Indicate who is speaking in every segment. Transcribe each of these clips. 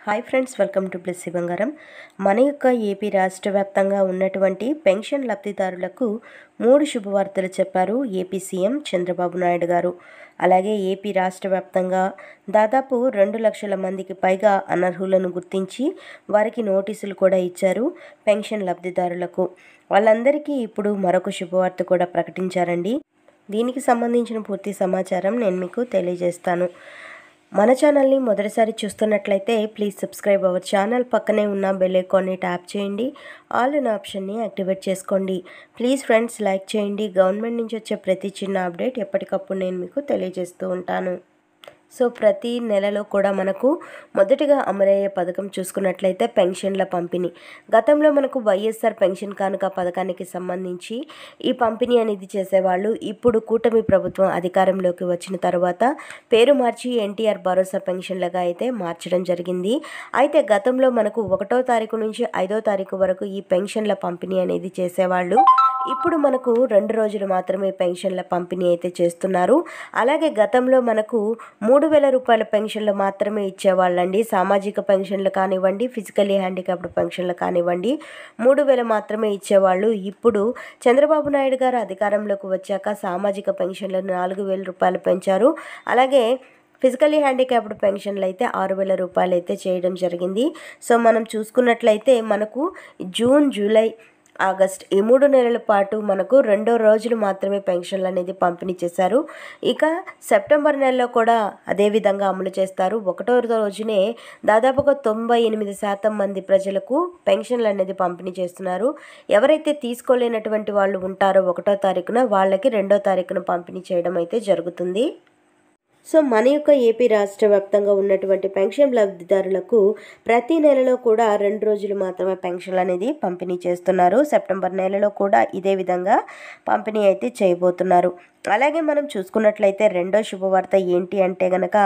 Speaker 1: Hi friends, welcome to Blessy బంగారం. మన యొక్క ఏపీ రాష్ట్ర వ్యాప్తంగా ఉన్నటువంటి పెన్షన్ లబ్ధిదారులకు 3 శుభవార్తలు చెప్పారు ఏపీ సీఎం చంద్రబాబు నాయుడు గారు. అలాగే ఏపీ రాష్ట్ర వ్యాప్తంగా దాదాపు 2 లక్షల మందికి పైగా అనర్హులను గుర్తించి వారికి నోటీసులు కూడా ఇచ్చారు పెన్షన్ లబ్ధిదారులకు. వాళ్ళందరికీ ఇప్పుడు మరొక శుభవార్త కూడా ప్రకటించారండి. దీనికి సంబంధించిన పూర్తి సమాచారం నేను మీకు తెలియజేస్తాను. మన ఛానల్ని మొదటిసారి చూస్తున్నట్లయితే ప్లీజ్ సబ్స్క్రైబ్ అవర్ ఛానల్. పక్కనే ఉన్న బెల్ ఐకాన్ని ట్యాప్ చేయండి. ఆల్ అనే ఆప్షన్ని యాక్టివేట్ చేసుకోండి. ప్లీజ్ ఫ్రెండ్స్, లైక్ చేయండి. గవర్నమెంట్ నుంచి వచ్చే ప్రతి చిన్న అప్డేట్ ఎప్పటికప్పుడు నేను మీకు తెలియజేస్తూ ఉంటాను. సో ప్రతి నెలలో కూడా మనకు మొదటిగా అమలయ్యే పథకం చూసుకున్నట్లయితే పెన్షన్ల పంపిణీ. గతంలో మనకు వైఎస్ఆర్ పెన్షన్ కానుక పథకానికి సంబంధించి ఈ పంపిణీ అనేది చేసేవాళ్ళు. ఇప్పుడు కూటమి ప్రభుత్వం అధికారంలోకి వచ్చిన తర్వాత పేరు మార్చి ఎన్టీఆర్ భరోసా పెన్షన్లుగా అయితే మార్చడం జరిగింది. అయితే గతంలో మనకు 1వ తారీఖు నుంచి 5వ తారీఖు వరకు ఈ పెన్షన్ల పంపిణీ అనేది చేసేవాళ్ళు. ఇప్పుడు మనకు 2 రోజులు మాత్రమే పెన్షన్ల పంపిణీ అయితే చేస్తున్నారు. అలాగే గతంలో మనకు 3,000 రూపాయల పెన్షన్లు మాత్రమే ఇచ్చేవాళ్ళండి. సామాజిక పెన్షన్లు కానివ్వండి, ఫిజికలీ హ్యాండిక్యాప్డ్ పెన్షన్లు కానివ్వండి, 3,000 మాత్రమే ఇచ్చేవాళ్ళు. ఇప్పుడు చంద్రబాబు నాయుడు గారు అధికారంలోకి వచ్చాక సామాజిక పెన్షన్లను 4,000 రూపాయలు పెంచారు. అలాగే ఫిజికలీ హ్యాండిక్యాప్డ్ పెన్షన్లు అయితే 6,000 రూపాయలు అయితే చేయడం జరిగింది. సో మనం చూసుకున్నట్లయితే మనకు జూన్, జూలై, ఆగస్ట్ ఈ 3 నెలల పాటు మనకు 2 రోజులు మాత్రమే పెన్షన్లు అనేది పంపిణీ చేశారు. ఇక సెప్టెంబర్ నెలలో కూడా అదే విధంగా అమలు చేస్తారు. 1వ రోజునే దాదాపుగా 98% మంది ప్రజలకు పెన్షన్లు అనేది పంపిణీ చేస్తున్నారు. ఎవరైతే తీసుకోలేనటువంటి వాళ్ళు ఉంటారో 1వ తారీఖున, వాళ్ళకి 2వ తారీఖున పంపిణీ చేయడం అయితే జరుగుతుంది. సో మన యొక్క ఏపీ రాష్ట్ర వ్యాప్తంగా ఉన్నటువంటి పెన్షన్ లబ్ధిదారులకు ప్రతి నెలలో కూడా 2 రోజులు మాత్రమే పెన్షన్లు అనేది పంపిణీ చేస్తున్నారు. సెప్టెంబర్ నెలలో కూడా ఇదే విధంగా పంపిణీ అయితే చేయబోతున్నారు. అలాగే మనం చూసుకున్నట్లయితే రెండో శుభవార్త ఏంటి అంటే గనక,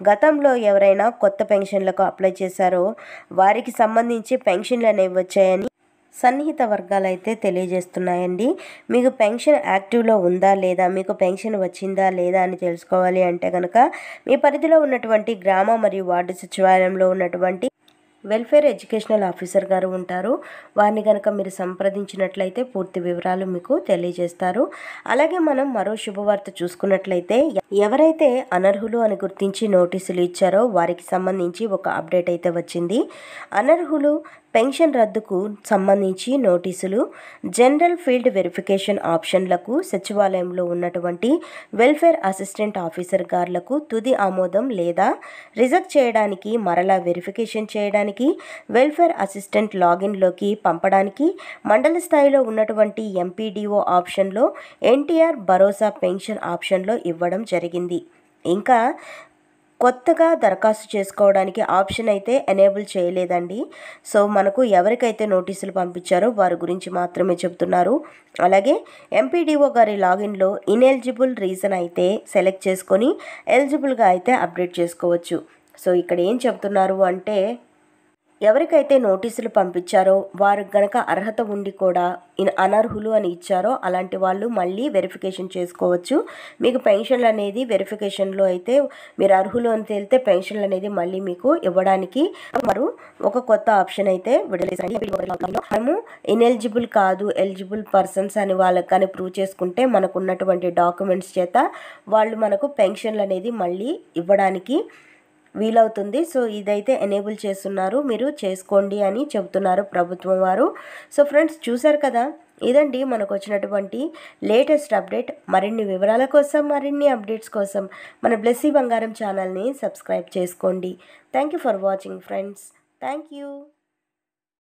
Speaker 1: గతంలో ఎవరైనా కొత్త పెన్షన్లకు అప్లై చేశారో వారికి సంబంధించి పెన్షన్లు అనేవి వచ్చాయని సన్నిహిత వర్గాలు అయితే తెలియజేస్తున్నాయండి. మీకు పెన్షన్ యాక్టివ్లో ఉందా లేదా, మీకు పెన్షన్ వచ్చిందా లేదా అని తెలుసుకోవాలి అంటే కనుక మీ పరిధిలో ఉన్నటువంటి గ్రామ మరియు వార్డు సచివాలయంలో ఉన్నటువంటి వెల్ఫేర్ ఎడ్యుకేషనల్ ఆఫీసర్ గారు ఉంటారు. వారిని కనుక మీరు సంప్రదించినట్లయితే పూర్తి వివరాలు మీకు తెలియజేస్తారు. అలాగే మనం మరో శుభవార్త చూసుకున్నట్లయితే ఎవరైతే అనర్హులు అని గుర్తించి నోటీసులు ఇచ్చారో వారికి సంబంధించి ఒక అప్డేట్ అయితే వచ్చింది. అనర్హులు పెన్షన్ రద్దుకు సంబంధించి నోటీసులు జనరల్ ఫీల్డ్ వెరిఫికేషన్ ఆప్షన్లకు సచివాలయంలో ఉన్నటువంటి వెల్ఫేర్ అసిస్టెంట్ ఆఫీసర్ గారులకు తుది ఆమోదం లేదా రిజెక్ట్ చేయడానికి, మరలా వెరిఫికేషన్ చేయడానికి, వెల్ఫేర్ అసిస్టెంట్ లాగిన్లోకి పంపడానికి మండల స్థాయిలో ఉన్నటువంటి ఎంపీడీఓ ఆప్షన్లో, ఎన్టీఆర్ భరోసా పెన్షన్ ఆప్షన్లో ఇవ్వడం జరిగింది. ఇంకా కొత్తగా దరఖాస్తు చేసుకోవడానికి ఆప్షన్ అయితే ఎనేబుల్ చేయలేదండి. సో మనకు ఎవరికైతే నోటీసులు పంపించారో వారి గురించి మాత్రమే చెబుతున్నారు. అలాగే ఎంపీడీఓ గారి లాగిన్లో ఇన్ఎలిజిబుల్ రీజన్ అయితే సెలెక్ట్ చేసుకొని ఎలిజిబుల్గా అయితే అప్డేట్ చేసుకోవచ్చు. సో ఇక్కడ ఏం చెబుతున్నారు అంటే, ఎవరికైతే నోటీసులు పంపించారో వారు గనక అర్హత ఉండి కూడా అనర్హులు అని ఇచ్చారో అలాంటి వాళ్ళు మళ్ళీ వెరిఫికేషన్ చేసుకోవచ్చు. మీకు పెన్షన్లు అనేది వెరిఫికేషన్లో అయితే మీరు అర్హులు అని తేలితే పెన్షన్లు అనేది మళ్ళీ మీకు ఇవ్వడానికి మరి ఒక కొత్త ఆప్షన్ అయితే విడుదల. మనము ఇన్ఎలిజిబుల్ కాదు, ఎలిజిబుల్ పర్సన్స్ అని వాళ్ళకి కానీ ప్రూవ్ చేసుకుంటే మనకు ఉన్నటువంటి డాక్యుమెంట్స్ చేత వాళ్ళు మనకు పెన్షన్లు అనేది మళ్ళీ ఇవ్వడానికి వీలవుతుంది. సో ఇదైతే ఎనేబుల్ చేస్తున్నారు, మీరు చేసుకోండి అని చెబుతున్నారు ప్రభుత్వం వారు. సో ఫ్రెండ్స్, చూశారు కదా, ఇదండి మనకు వచ్చినటువంటి లేటెస్ట్ అప్డేట్. మరిన్ని వివరాల కోసం, మరిన్ని అప్డేట్స్ కోసం మన బ్లెస్సీ బంగారం ఛానల్ని సబ్స్క్రైబ్ చేసుకోండి. Thank you for watching friends. Thank you.